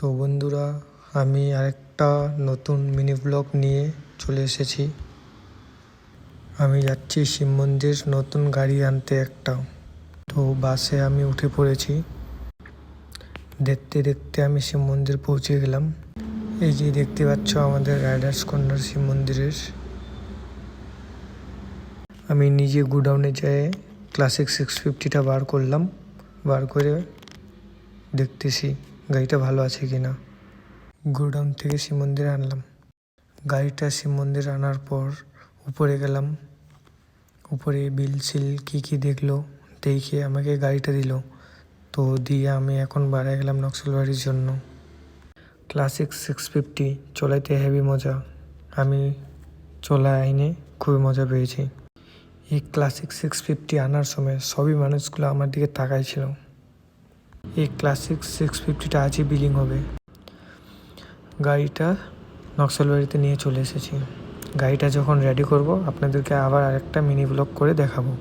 তো বন্ধুরা, আমি আরেকটা নতুন মিনি ব্লগ নিয়ে চলে এসেছি। আমি যাচ্ছি শিব মন্দির নতুন গাড়ি আনতে একটা। তো বাসে আমি উঠে পড়েছি। দেখতে দেখতে আমি শিব মন্দির পৌঁছে গেলাম। এই যে দেখতে পাচ্ছ আমাদের রাইডার্স কর্নার শিব মন্দিরের। আমি নিজে গোডাউনে যেয়ে ক্লাসিক 650টা বার করলাম। বার করে দেখতেছি গাড়িটা ভালো আছে কিনা। গোডাউন থেকে শিব মন্দিরে আনলাম গাড়িটা। শিব মন্দিরে আনার পর উপরে গেলাম। উপরে বিল সিল কী দেখলো, দেখে আমাকে গাড়িটা দিল। তো দিয়ে আমি এখন বাড়ায় গেলাম নকশালবাড়ির জন্য। ক্লাসিক 650 চলাইতে হেভি মজা। আমি চলা আইনে খুবই মজা পেয়েছি। এই ক্লাসিক 650 আনার সময় সবই মানুষগুলো আমার দিকে তাকাইছিল। এই ক্লাসিক 650টা আজই বিলিং হবে। গাড়িটা নকশালবাড়িতে নিয়ে চলে এসেছি। গাড়িটা যখন রেডি করব আপনাদেরকে আবার আরেকটা মিনি ব্লগ করে দেখাবো।